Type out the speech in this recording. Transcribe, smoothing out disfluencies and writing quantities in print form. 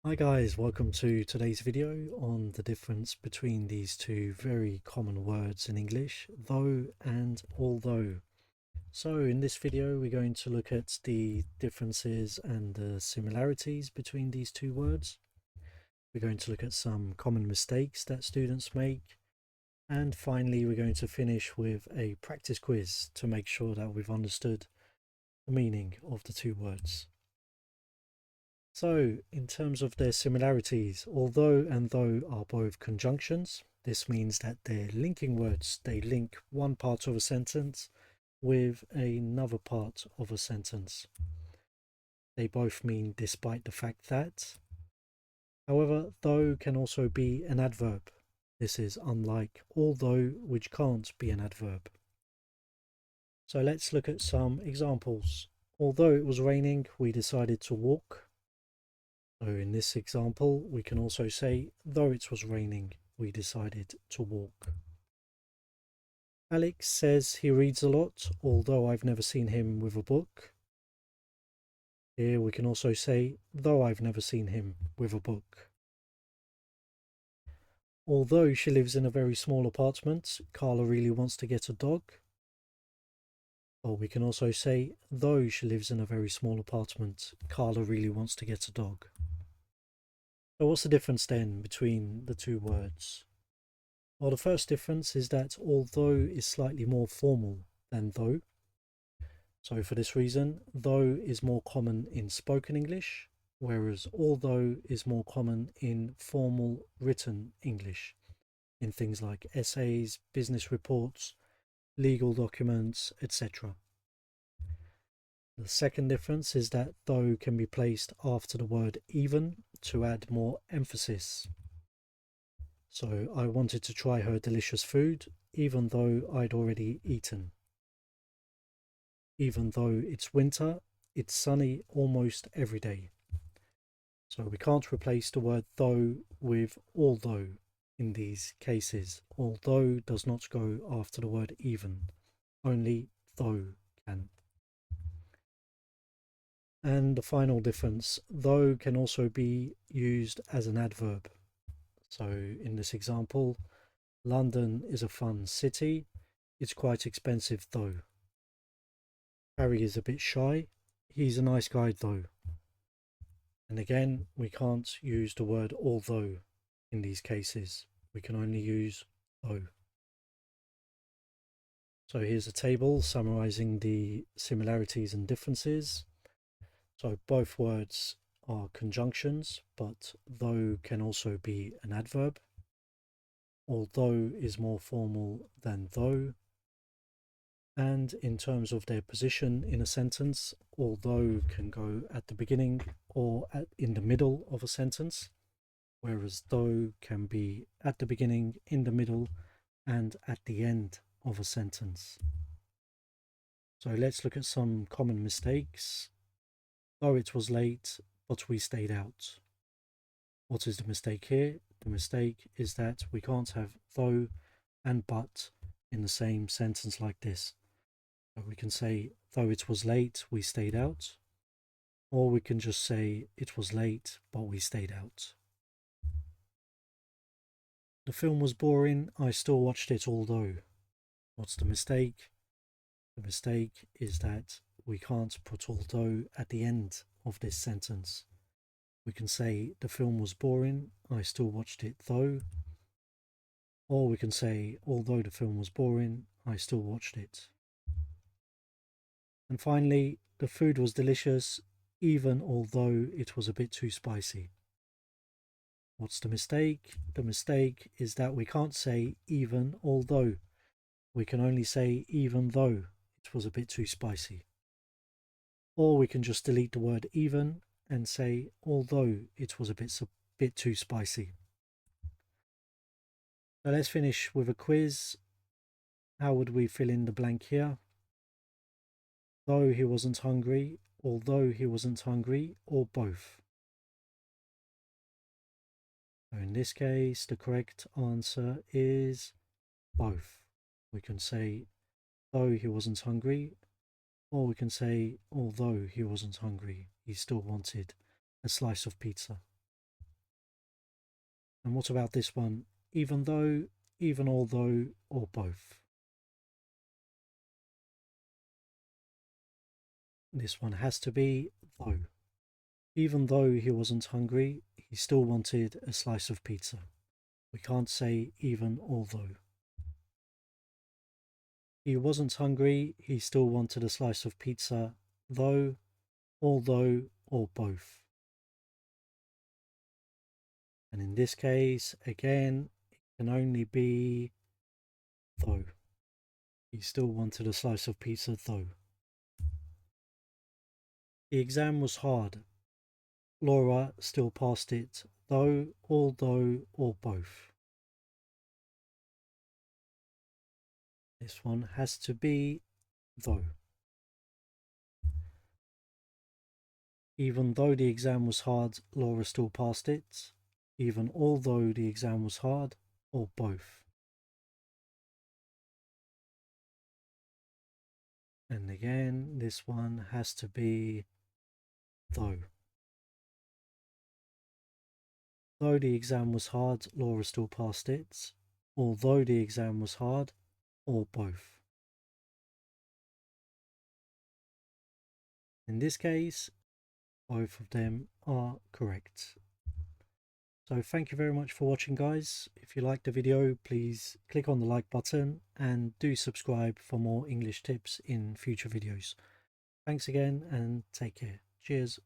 Hi guys, welcome to today's video on the difference between these two very common words in English, though and although. So in this video we're going to look at the differences and the similarities between these two words. We're going to look at some common mistakes that students make, and finally we're going to finish with a practice quiz to make sure that we've understood the meaning of the two words. So, in terms of their similarities, although and though are both conjunctions, this means that they're linking words. They link one part of a sentence with another part of a sentence. They both mean despite the fact that. However, though can also be an adverb. This is unlike although, which can't be an adverb. So let's look at some examples. Although it was raining, we decided to walk. So in this example, we can also say, though it was raining, we decided to walk. Alex says he reads a lot, although I've never seen him with a book. Here we can also say, though I've never seen him with a book. Although she lives in a very small apartment, Carla really wants to get a dog. Or we can also say, though she lives in a very small apartment, Carla really wants to get a dog. So what's the difference then between the two words? Well, the first difference is that although is slightly more formal than though. So for this reason, though is more common in spoken English, whereas although is more common in formal written English, in things like essays, business reports, legal documents, etc. The second difference is that though can be placed after the word even to add more emphasis. So I wanted to try her delicious food, even though I'd already eaten. Even though it's winter, it's sunny almost every day. So we can't replace the word though with although in these cases. Although does not go after the word even, only though can. And the final difference, though can also be used as an adverb. So in this example, London is a fun city. It's quite expensive though. Harry is a bit shy. He's a nice guy though. And again, we can't use the word although in these cases. We can only use though. So here's a table summarizing the similarities and differences. So both words are conjunctions, but though can also be an adverb. Although is more formal than though. And in terms of their position in a sentence, although can go at the beginning or in the middle of a sentence, whereas though can be at the beginning, in the middle, and at the end of a sentence. So let's look at some common mistakes. Though it was late, but we stayed out. What is the mistake here? The mistake is that we can't have though and but in the same sentence like this. So we can say, though it was late, we stayed out. Or we can just say, it was late, but we stayed out. The film was boring, I still watched it although. What's the mistake? The mistake is that we can't put although at the end of this sentence. We can say, the film was boring, I still watched it though. Or we can say, although the film was boring, I still watched it. And finally, the food was delicious, even although it was a bit too spicy. What's the mistake? The mistake is that we can't say even although. We can only say even though it was a bit too spicy. Or we can just delete the word even and say although it was a bit too spicy. Now let's finish with a quiz. How would we fill in the blank here? Though he wasn't hungry, although he wasn't hungry, or both. So in this case, the correct answer is both. We can say though he wasn't hungry, or we can say although he wasn't hungry, he still wanted a slice of pizza. And what about this one? Even though, even although, or both. This one has to be though. Even though he wasn't hungry, he still wanted a slice of pizza. We can't say even although. He wasn't hungry, he still wanted a slice of pizza, though, although, or both. And in this case, again, it can only be though. He still wanted a slice of pizza, though. The exam was hard. Laura still passed it, though, although, or both. This one has to be though. Even though the exam was hard, Laura still passed it. Even although the exam was hard, or both. And again, this one has to be though. Though the exam was hard, Laura still passed it. Although the exam was hard, or both. In this case, both of them are correct. So thank you very much for watching, guys. If you liked the video, please click on the like button and do subscribe for more English tips in future videos. Thanks again and take care. Cheers.